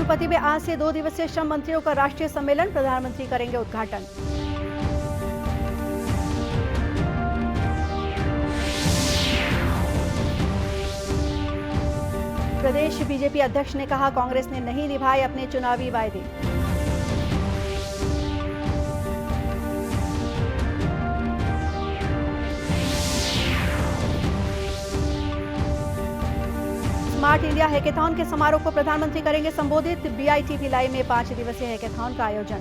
तिरुपति में आज से 2 दिवसीय श्रम मंत्रियों का राष्ट्रीय सम्मेलन, प्रधानमंत्री करेंगे उद्घाटन। प्रदेश बीजेपी अध्यक्ष ने कहा, कांग्रेस ने नहीं निभाए अपने चुनावी वायदे। स्मार्ट इंडिया हैकेथॉन के समारोह को प्रधानमंत्री करेंगे संबोधित। बीआईटी भिलाई में 5 दिवसीय हैकेथॉन का आयोजन।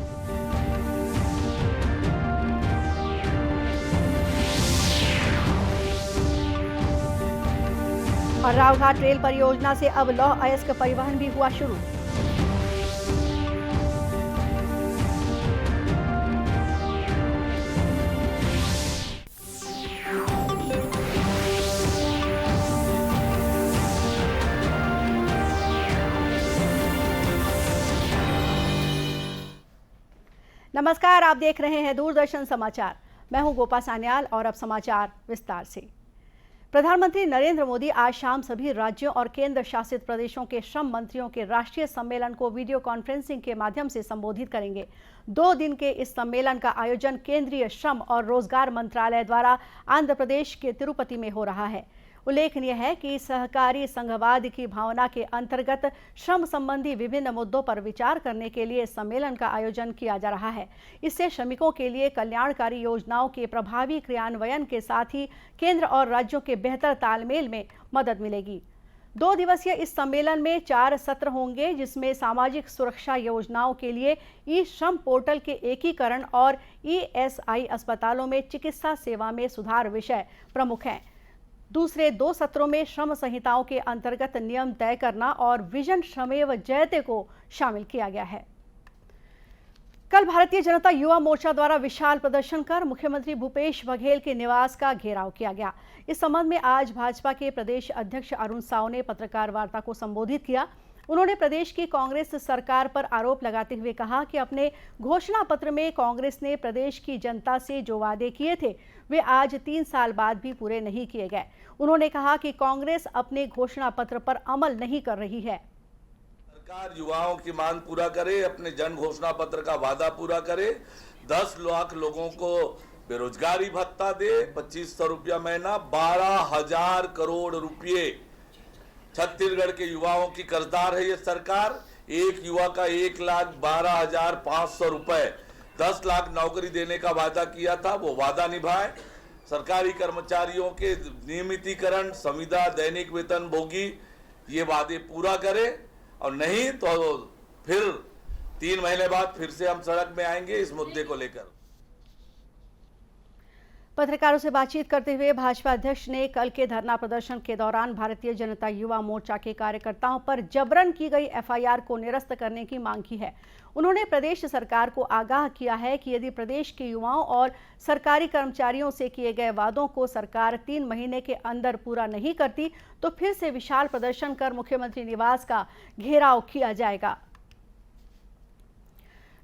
और रावघाट रेल परियोजना से अब लौह अयस्क परिवहन भी हुआ शुरू। नमस्कार, आप देख रहे हैं दूरदर्शन समाचार। मैं हूं गोपा सान्याल और अब समाचार विस्तार से। प्रधानमंत्री नरेंद्र मोदी आज शाम सभी राज्यों और केंद्र शासित प्रदेशों के श्रम मंत्रियों के राष्ट्रीय सम्मेलन को वीडियो कॉन्फ्रेंसिंग के माध्यम से संबोधित करेंगे। 2 दिन के इस सम्मेलन का आयोजन केंद्रीय श्रम और रोजगार मंत्रालय द्वारा आंध्र प्रदेश के तिरुपति में हो रहा है। उल्लेखनीय है कि सहकारी संघवाद की भावना के अंतर्गत श्रम संबंधी विभिन्न मुद्दों पर विचार करने के लिए सम्मेलन का आयोजन किया जा रहा है। इससे श्रमिकों के लिए कल्याणकारी योजनाओं के प्रभावी क्रियान्वयन के साथ ही केंद्र और राज्यों के बेहतर तालमेल में मदद मिलेगी। 2 दिवसीय इस सम्मेलन में 4 सत्र होंगे, जिसमें सामाजिक सुरक्षा योजनाओं के लिए ई श्रम पोर्टल के एकीकरण और ईएसआई अस्पतालों में चिकित्सा सेवा में सुधार विषय प्रमुख हैं। दूसरे 2 सत्रों में श्रम संहिताओं के अंतर्गत नियम तय करना और विजन श्रमेव जयते को शामिल किया गया है। कल भारतीय जनता युवा मोर्चा द्वारा विशाल प्रदर्शन कर मुख्यमंत्री भूपेश बघेल के निवास का घेराव किया गया। इस संबंध में आज भाजपा के प्रदेश अध्यक्ष अरुण साव ने पत्रकार वार्ता को संबोधित किया। उन्होंने प्रदेश की कांग्रेस सरकार पर आरोप लगाते हुए कहा कि अपने घोषणा पत्र में कांग्रेस ने प्रदेश की जनता से जो वादे किए थे वे आज 3 साल बाद भी पूरे नहीं किए गए। उन्होंने कहा कि कांग्रेस अपने घोषणा पत्र पर अमल नहीं कर रही है। सरकार युवाओं की मांग पूरा करे, अपने जन घोषणा पत्र का वादा पूरा करे, 10 लाख लोगों को बेरोजगारी भत्ता दे, 2500 रुपया महीना, 12,000 करोड़ रुपये। छत्तीसगढ़ के युवाओं की कर्जदार है ये सरकार। एक युवा का 1,12,500 रुपए, 10 लाख नौकरी देने का वादा किया था, वो वादा निभाए। सरकारी कर्मचारियों के नियमितीकरण, संविदा, दैनिक वेतन भोगी, ये वादे पूरा करे, और नहीं तो फिर 3 महीने बाद फिर से हम सड़क में आएंगे इस मुद्दे को लेकर। पत्रकारों से बातचीत करते हुए भाजपा अध्यक्ष ने कल के धरना प्रदर्शन के दौरान भारतीय जनता युवा मोर्चा के कार्यकर्ताओं पर जबरन की गई एफआईआर को निरस्त करने की मांग की है। उन्होंने प्रदेश सरकार को आगाह किया है कि यदि प्रदेश के युवाओं और सरकारी कर्मचारियों से किए गए वादों को सरकार 3 महीने के अंदर पूरा नहीं करती तो फिर से विशाल प्रदर्शन कर मुख्यमंत्री निवास का घेराव किया जाएगा।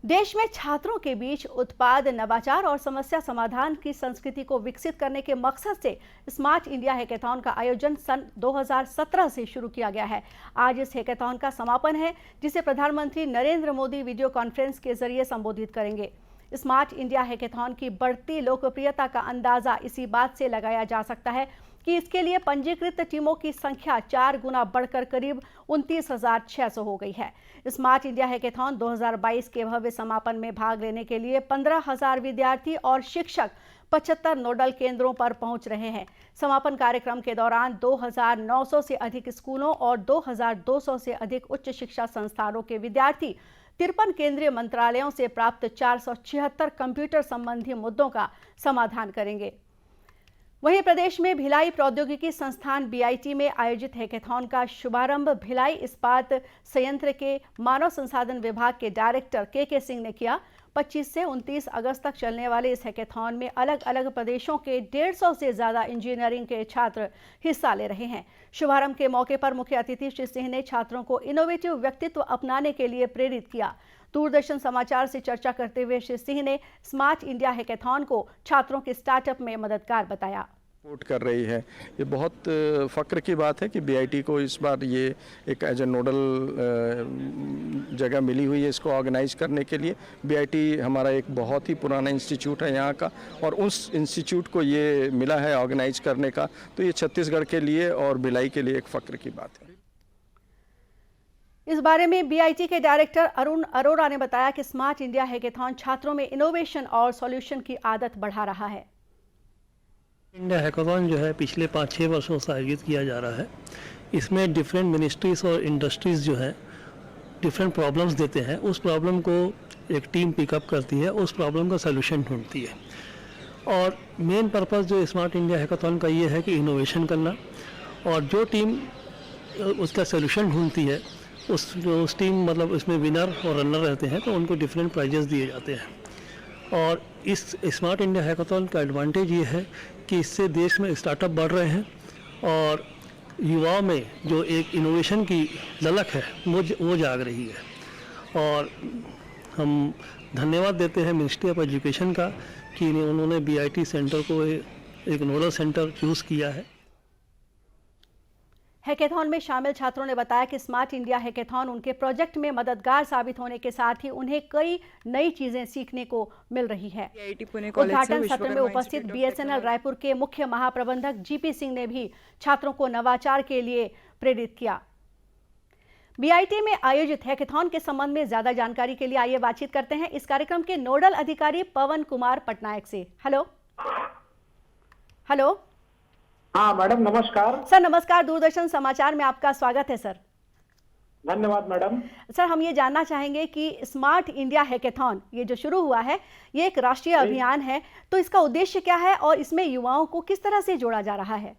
देश में छात्रों के बीच उत्पाद, नवाचार और समस्या समाधान की संस्कृति को विकसित करने के मकसद से स्मार्ट इंडिया हैकेथॉन का आयोजन सन 2017 से शुरू किया गया है। आज इस हैकेथॉन का समापन है, जिसे प्रधानमंत्री नरेंद्र मोदी वीडियो कॉन्फ्रेंस के जरिए संबोधित करेंगे। स्मार्ट इंडिया हैकेथॉन की बढ़ती लोकप्रियता का अंदाजा इसी बात से लगाया जा सकता है कि इसके लिए पंजीकृत टीमों की संख्या 4 गुना बढ़कर करीब 29,600 हो गई है। स्मार्ट इंडिया हैकेथॉन 2022 के भव्य समापन में भाग लेने के लिए 15,000 विद्यार्थी और शिक्षक 75 नोडल केंद्रों पर पहुंच रहे हैं। समापन कार्यक्रम के दौरान 2,900 से अधिक स्कूलों और 2,200 से अधिक उच्च शिक्षा संस्थानों के विद्यार्थी 53 केंद्रीय मंत्रालयों से प्राप्त 476 कंप्यूटर संबंधी मुद्दों का समाधान करेंगे। वहीं प्रदेश में भिलाई प्रौद्योगिकी संस्थान बीआईटी में आयोजित हैकेथॉन का शुभारंभ भिलाई इस्पात संयंत्र के मानव संसाधन विभाग के डायरेक्टर के सिंह ने किया। 25 से 29 अगस्त तक चलने वाले इस हैकेथॉन में अलग अलग प्रदेशों के 150 से ज्यादा इंजीनियरिंग के छात्र हिस्सा ले रहे हैं। शुभारंभ के मौके पर मुख्य अतिथि श्री सिंह ने छात्रों को इनोवेटिव व्यक्तित्व अपनाने के लिए प्रेरित किया। दूरदर्शन समाचार से चर्चा करते हुए श्री सिंह ने स्मार्ट इंडिया हैकेथॉन को छात्रों के स्टार्टअप में मददगार बताया। सपोर्ट कर रही है। ये बहुत फ़ख्र की बात है कि बीआईटी को इस बार ये एक एज ए नोडल जगह मिली हुई है इसको ऑर्गेनाइज करने के लिए। बीआईटी हमारा एक बहुत ही पुराना इंस्टीट्यूट है यहाँ का, और उस इंस्टीट्यूट को ये मिला है ऑर्गेनाइज करने का, तो ये छत्तीसगढ़ के लिए और भिलाई के लिए एक फ़ख्र की बात है। इस बारे में बीआईटी के डायरेक्टर अरुण अरोड़ा ने बताया कि स्मार्ट इंडिया हैकेथॉन छात्रों में इनोवेशन और सॉल्यूशन की आदत बढ़ा रहा है। इंडिया हैकेथॉन जो है पिछले 5-6 वर्षों से आयोजित किया जा रहा है। इसमें डिफरेंट मिनिस्ट्रीज और इंडस्ट्रीज जो है डिफरेंट प्रॉब्लम्स देते हैं, उस प्रॉब्लम को एक टीम पिकअप करती है, उस प्रॉब्लम का सलूशन ढूंढती है। और मेन पर्पस जो स्मार्ट इंडिया हैकेथॉन का ये है कि इनोवेशन करना, और जो टीम उसका सलूशन ढूंढती है उस टीम मतलब उसमें विनर और रनर रहते हैं, तो उनको डिफरेंट प्राइजेस दिए जाते हैं। और इस स्मार्ट इंडिया हैकेथॉन का एडवांटेज ये है कि इससे देश में स्टार्टअप बढ़ रहे हैं, और युवाओं में जो एक इनोवेशन की ललक है वो जाग रही है। और हम धन्यवाद देते हैं मिनिस्ट्री ऑफ एजुकेशन का कि उन्होंने बीआईटी सेंटर को एक नोडल सेंटर चूज़ किया है। हैकेथॉन में शामिल छात्रों ने बताया कि स्मार्ट इंडिया हैकेथॉन उनके प्रोजेक्ट में मददगार साबित होने के साथ ही उन्हें कई नई चीजें सीखने को मिल रही है। उद्घाटन सत्र में उपस्थित बीएसएनएल रायपुर के मुख्य महाप्रबंधक जीपी सिंह ने भी छात्रों को नवाचार के लिए प्रेरित किया। बीआईटी में आयोजित हैकेथॉन के संबंध में ज्यादा जानकारी के लिए आइए बातचीत करते हैं इस कार्यक्रम के नोडल अधिकारी पवन कुमार पटनायक से। Hello hello. हाँ मैडम, नमस्कार। सर नमस्कार, दूरदर्शन समाचार में आपका स्वागत है सर। धन्यवाद मैडम। सर हम ये जानना चाहेंगे कि स्मार्ट इंडिया हैकेथॉन ये जो शुरू हुआ है ये एक राष्ट्रीय अभियान है, तो इसका उद्देश्य क्या है और इसमें युवाओं को किस तरह से जोड़ा जा रहा है?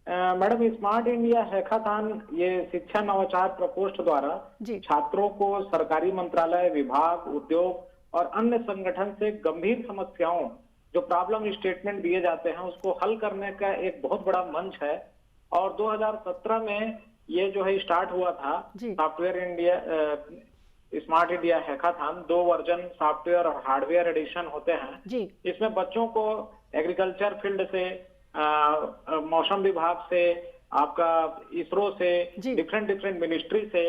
मैडम, स्मार्ट इंडिया हैकाथॉन ये शिक्षा नवाचार प्रकोष्ठ द्वारा छात्रों को सरकारी मंत्रालय, विभाग, उद्योग और अन्य संगठन से गंभीर समस्याओं जो प्रॉब्लम स्टेटमेंट दिए जाते हैं उसको हल करने का एक बहुत बड़ा मंच है। और 2017 में ये जो है स्टार्ट हुआ था software India smart India hackathon. 2 version software और हार्डवेयर एडिशन होते हैं। इसमें बच्चों को एग्रीकल्चर फील्ड से, मौसम विभाग से, आपका इसरो से, डिफरेंट मिनिस्ट्री से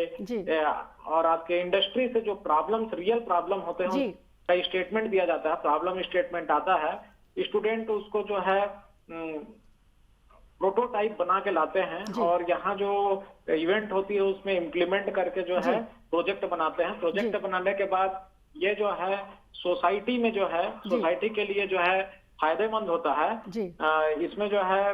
और आपके इंडस्ट्री से जो प्रॉब्लम्स, रियल प्रॉब्लम होते हैं का स्टेटमेंट दिया जाता है। प्रॉब्लम स्टेटमेंट आता है, स्टूडेंट उसको जो है प्रोटोटाइप बना के लाते हैं और यहाँ जो इवेंट होती है उसमें इम्प्लीमेंट करके जो है प्रोजेक्ट बनाते हैं। प्रोजेक्ट बनाने के बाद ये जो है सोसाइटी में जो है सोसाइटी के लिए जो है फायदेमंद होता है। इसमें जो है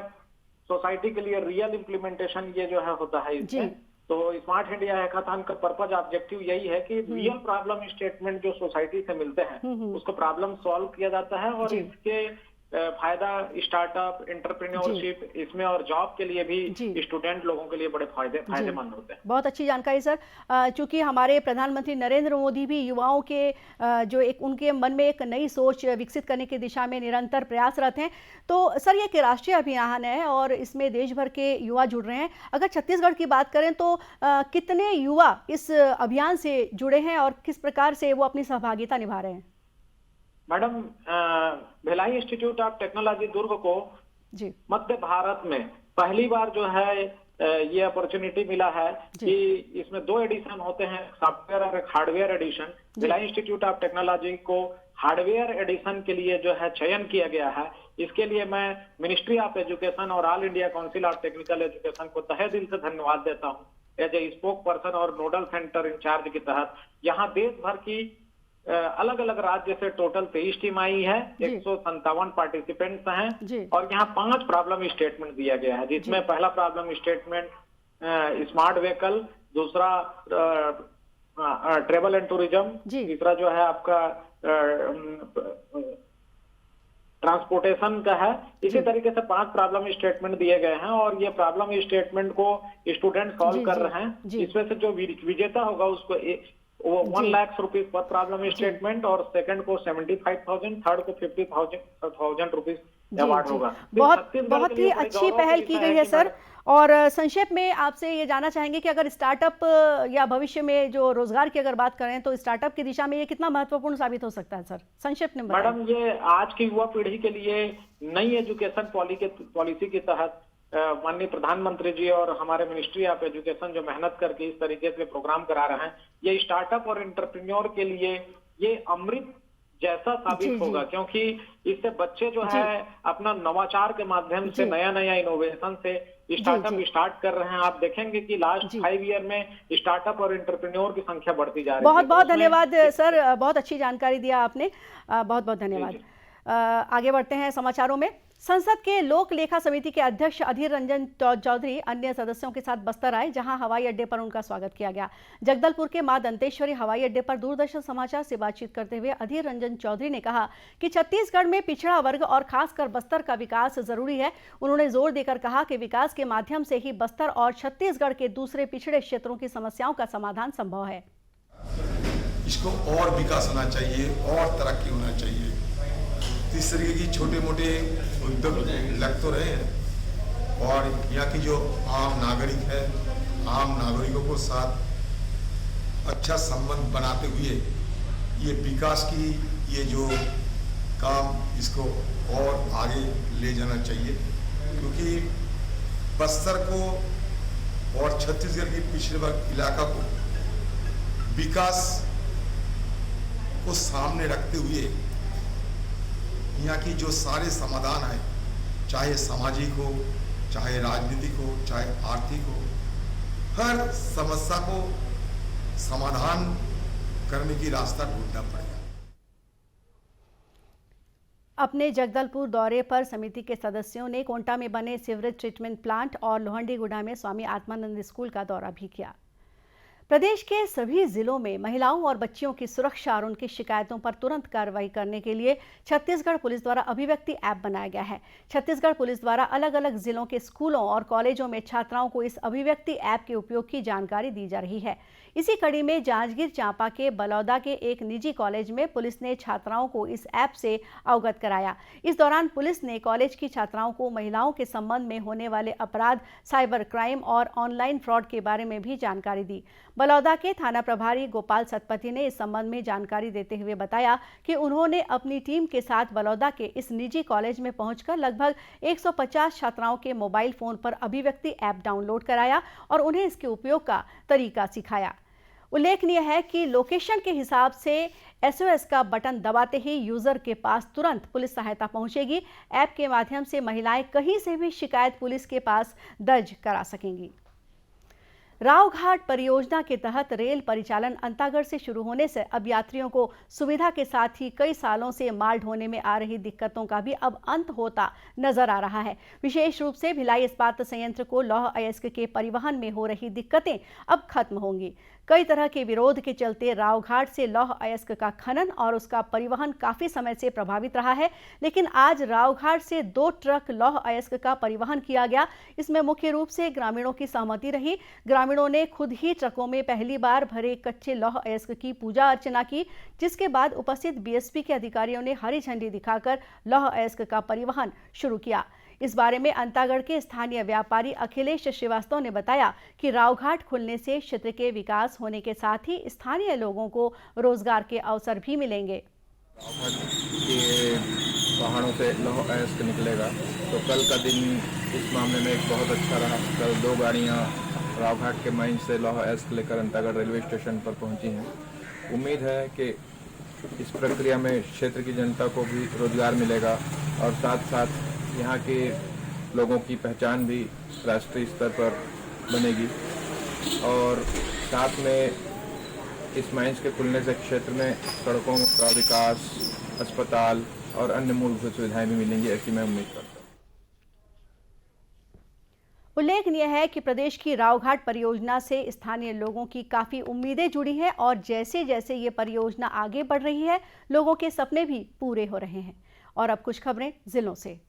सोसाइटी के लिए रियल इम्प्लीमेंटेशन ये जो है होता है इसमें। तो स्मार्ट इंडिया हैकाथॉन का पर्पज ऑब्जेक्टिव यही है कि रियल प्रॉब्लम स्टेटमेंट जो सोसाइटी से मिलते हैं उसको प्रॉब्लम सॉल्व किया जाता है और इसके फायदा स्टार्टअप, एंटरप्रेन्योरशिप इसमें और जॉब के लिए भी स्टूडेंट लोगों के लिए बड़े फायदेमंद होते हैं। बहुत अच्छी जानकारी सर। चूंकि हमारे प्रधानमंत्री नरेंद्र मोदी भी युवाओं के जो एक उनके मन में एक नई सोच विकसित करने की दिशा में निरंतर प्रयासरत हैं, तो सर ये एक राष्ट्रीय अभियान है और इसमें देश भर के युवा जुड़ रहे हैं। अगर छत्तीसगढ़ की बात करें तो कितने युवा इस अभियान से जुड़े हैं और किस प्रकार से वो अपनी सहभागिता निभा रहे हैं? Madam, Bhilai institute of technology Durg को मध्य भारत में पहली बार जो है ये अपॉर्चुनिटी मिला है कि इसमें 2 एडिशन होते हैं, सॉफ्टवेयर और एक hardware edition. Bhilai institute of technology को हार्डवेयर एडिशन के लिए जो है चयन किया गया है। इसके लिए मैं मिनिस्ट्री ऑफ एजुकेशन और all India council of technical education को तहे दिल से धन्यवाद देता हूँ एज ए स्पोक पर्सन और नोडल सेंटर इंचार्ज के तहत। यहाँ देश भर की अलग अलग राज्य से टोटल 23 टीम आई है, 157 पार्टिसिपेंट्स हैं और यहाँ 5 प्रॉब्लम स्टेटमेंट दिया गया है, जिसमें पहला प्रॉब्लम स्टेटमेंट स्मार्ट व्हीकल, दूसरा ट्रेवल एंड टूरिज्म, तीसरा जो है आपका ट्रांसपोर्टेशन का है। इसी तरीके से 5 प्रॉब्लम स्टेटमेंट दिए गए हैं और ये प्रॉब्लम स्टेटमेंट को स्टूडेंट सॉल्व कर रहे हैं। इसमें से जो विजेता होगा उसको वो 1 lakh rupees per problem statement और सेकंड को 75,000, थर्ड को 50,000 रुपीज अवार्ड होगा। बहुत ही अच्छी पहल की गई है सर। और संक्षेप में आपसे ये जानना चाहेंगे कि अगर स्टार्टअप या भविष्य में जो रोजगार की अगर बात करें तो स्टार्टअप की दिशा में ये कितना महत्वपूर्ण साबित हो सकता है सर, संक्षेप में बताएं। मैडम, ये आज की युवा पीढ़ी के लिए नई एजुकेशन पॉलिसी के तहत माननीय प्रधानमंत्री जी और हमारे मिनिस्ट्री ऑफ एजुकेशन जो मेहनत करके इस तरीके से प्रोग्राम करा रहे हैं, ये स्टार्टअप और एंटरप्रेन्योर के लिए ये अमृत जैसा साबित होगा, क्योंकि इससे बच्चे जो है अपना नवाचार के माध्यम से नया इनोवेशन से स्टार्टअप स्टार्ट कर रहे हैं। आप देखेंगे कि लास्ट 5 ईयर में स्टार्टअप और एंटरप्रेन्योर की संख्या बढ़ती जा रही है। बहुत बहुत धन्यवाद सर, बहुत अच्छी जानकारी दिया आपने, बहुत बहुत धन्यवाद। आगे बढ़ते हैं समाचारों में। संसद के लोक लेखा समिति के अध्यक्ष अधीर रंजन चौधरी अन्य सदस्यों के साथ बस्तर आए, जहां हवाई अड्डे पर उनका स्वागत किया गया। जगदलपुर के मां दंतेश्वरी हवाई अड्डे पर दूरदर्शन समाचार से बातचीत करते हुए अधीर रंजन चौधरी ने कहा कि छत्तीसगढ़ में पिछड़ा वर्ग और खासकर बस्तर का विकास जरूरी है। उन्होंने जोर देकर कहा कि विकास के माध्यम से ही बस्तर और छत्तीसगढ़ के दूसरे पिछड़े क्षेत्रों की समस्याओं का समाधान संभव है। इसको और विकास होना चाहिए और तरक्की होना चाहिए। इस तरीके की छोटे मोटे उद्योग लग तो रहे हैं और यहाँ की जो आम नागरिक है, आम नागरिकों को साथ अच्छा संबंध बनाते हुए ये विकास की ये जो काम इसको और आगे ले जाना चाहिए, क्योंकि बस्तर को और छत्तीसगढ़ के पिछड़े वर्ग इलाका को विकास को सामने रखते हुए यहाँ की जो सारे समाधान है, चाहे सामाजिक हो, चाहे राजनीतिक हो, चाहे आर्थिक हो, हर समस्या को समाधान करने की रास्ता ढूंढना पड़ेगा। अपने जगदलपुर दौरे पर समिति के सदस्यों ने कोंटा में बने सीवरेज ट्रीटमेंट प्लांट और लोहंडीगुड़ा में स्वामी आत्मानंद स्कूल का दौरा भी किया। प्रदेश के सभी जिलों में महिलाओं और बच्चियों की सुरक्षा और उनकी शिकायतों पर तुरंत कार्रवाई करने के लिए छत्तीसगढ़ पुलिस द्वारा अभिव्यक्ति ऐप बनाया गया है। छत्तीसगढ़ पुलिस द्वारा अलग अलग जिलों के स्कूलों और कॉलेजों में छात्राओं को इस अभिव्यक्ति ऐप के उपयोग की जानकारी दी जा रही है। इसी कड़ी में जांजगीर चांपा के बलौदा के एक निजी कॉलेज में पुलिस ने छात्राओं को इस ऐप से अवगत कराया। इस दौरान पुलिस ने कॉलेज की छात्राओं को महिलाओं के संबंध में होने वाले अपराध, साइबर क्राइम और ऑनलाइन फ्रॉड के बारे में भी जानकारी दी। बलौदा के थाना प्रभारी गोपाल सतपथी ने इस संबंध में जानकारी देते हुए बताया कि उन्होंने अपनी टीम के साथ बलौदा के इस निजी कॉलेज में पहुंचकर लगभग 150 छात्राओं के मोबाइल फोन पर अभिव्यक्ति ऐप डाउनलोड कराया और उन्हें इसके उपयोग का तरीका सिखाया। उल्लेखनीय है कि लोकेशन के हिसाब से SOS का बटन दबाते ही यूजर के पास तुरंत पुलिस सहायता पहुंचेगी। ऐप के माध्यम से महिलाएं कहीं से भी शिकायत पुलिस के पास दर्ज करा सकेंगी। रावघाट परियोजना के तहत रेल परिचालन अंतागढ़ से शुरू होने से अब यात्रियों को सुविधा के साथ ही कई सालों से माल ढोने में आ रही दिक्कतों का भी अब अंत होता नजर आ रहा है। विशेष रूप से भिलाई इस्पात संयंत्र को लौह अयस्क के परिवहन में हो रही दिक्कतें अब खत्म होंगी। कई तरह के विरोध के चलते रावघाट से लौह अयस्क का खनन और उसका परिवहन काफी समय से प्रभावित रहा है, लेकिन आज रावघाट से 2 ट्रक लौह अयस्क का परिवहन किया गया। इसमें मुख्य रूप से ग्रामीणों की सहमति रही। ग्रामीणों ने खुद ही ट्रकों में पहली बार भरे कच्चे लौह अयस्क की पूजा अर्चना की, जिसके बाद उपस्थित BSP के अधिकारियों ने हरी झंडी दिखाकर लौह अयस्क का परिवहन शुरू किया। इस बारे में अंतागढ़ के स्थानीय व्यापारी अखिलेश श्रीवास्तव ने बताया कि रावघाट खुलने से क्षेत्र के विकास होने के साथ ही स्थानीय लोगों को रोजगार के अवसर भी मिलेंगे। के पहाड़ों से लौह अयस्क निकलेगा तो कल का दिन इस मामले में एक बहुत अच्छा रहा। कल 2 गाड़ियां रावघाट के माइन से लौह अयस्क लेकर अंतागढ़ रेलवे स्टेशन पर पहुंची हैं। उम्मीद है कि इस प्रक्रिया में क्षेत्र की जनता को भी रोजगार मिलेगा और साथ साथ यहाँ के लोगों की पहचान भी राष्ट्रीय स्तर पर बनेगी और साथ में इस माइंस के खुलने से क्षेत्र में सड़कों का विकास, अस्पताल और अन्य मूलभूत सुविधाएं भी मिलेंगी, ऐसी मैं उम्मीद करता हूँ। उल्लेखनीय है कि प्रदेश की रावघाट परियोजना से स्थानीय लोगों की काफी उम्मीदें जुड़ी हैं और जैसे जैसे ये परियोजना आगे बढ़ रही है, लोगों के सपने भी पूरे हो रहे हैं। और अब कुछ खबरें जिलों से।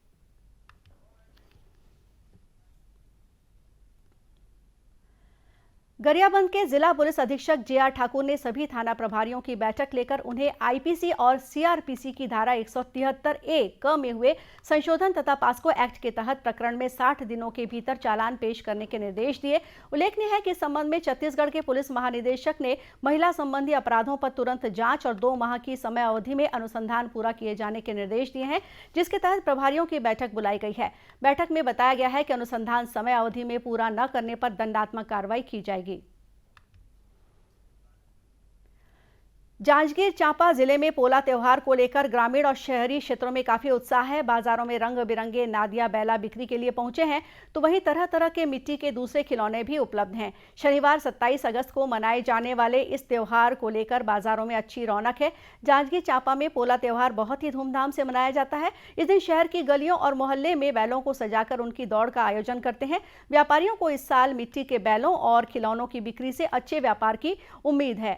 गरियाबंद के जिला पुलिस अधीक्षक जे.आर. ठाकुर ने सभी थाना प्रभारियों की बैठक लेकर उन्हें आईपीसी और सीआरपीसी की धारा 173A क में हुए संशोधन तथा पास्को एक्ट के तहत प्रकरण में 60 दिनों के भीतर चालान पेश करने के निर्देश दिए। उल्लेखनीय है कि इस संबंध में छत्तीसगढ़ के पुलिस महानिदेशक ने महिला संबंधी अपराधों पर तुरंत जांच और 2 माह की समय अवधि में अनुसंधान पूरा किए जाने के निर्देश दिए हैं, जिसके तहत प्रभारियों की बैठक बुलाई गई है। बैठक में बताया गया है कि अनुसंधान समय अवधि में पूरा न करने पर दंडात्मक कार्रवाई की जाएगी। जांजगीर चांपा जिले में पोला त्योहार को लेकर ग्रामीण और शहरी क्षेत्रों में काफी उत्साह है। बाजारों में रंग बिरंगे नादिया बैला बिक्री के लिए पहुंचे हैं, तो वहीं तरह तरह के मिट्टी के दूसरे खिलौने भी उपलब्ध हैं। शनिवार 27 अगस्त को मनाए जाने वाले इस त्योहार को लेकर बाजारों में अच्छी रौनक है। जांजगीर चांपा में पोला त्योहार बहुत ही धूमधाम से मनाया जाता है। इस दिन शहर की गलियों और मोहल्ले में बैलों को सजाकर उनकी दौड़ का आयोजन करते हैं। व्यापारियों को इस साल मिट्टी के बैलों और खिलौनों की बिक्री से अच्छे व्यापार की उम्मीद है।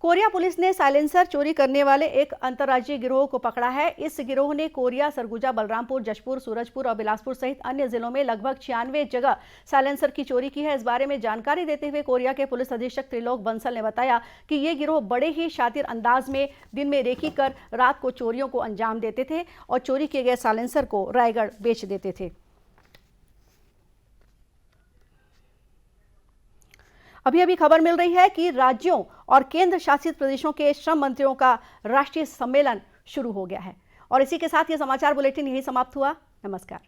कोरिया पुलिस ने साइलेंसर चोरी करने वाले एक अंतर्राज्यीय गिरोह को पकड़ा है। इस गिरोह ने कोरिया, सरगुजा, बलरामपुर, जशपुर, सूरजपुर और बिलासपुर सहित अन्य जिलों में लगभग 96 जगह साइलेंसर की चोरी की है। इस बारे में जानकारी देते हुए कोरिया के पुलिस अधीक्षक त्रिलोक बंसल ने बताया कि ये गिरोह बड़े ही शातिर अंदाज में दिन में रेकी कर रात को चोरियों को अंजाम देते थे और चोरी किए गए साइलेंसर को रायगढ़ बेच देते थे। अभी खबर मिल रही है कि राज्यों और केंद्र शासित प्रदेशों के श्रम मंत्रियों का राष्ट्रीय सम्मेलन शुरू हो गया है। और इसी के साथ ये समाचार बुलेटिन यही समाप्त हुआ। नमस्कार।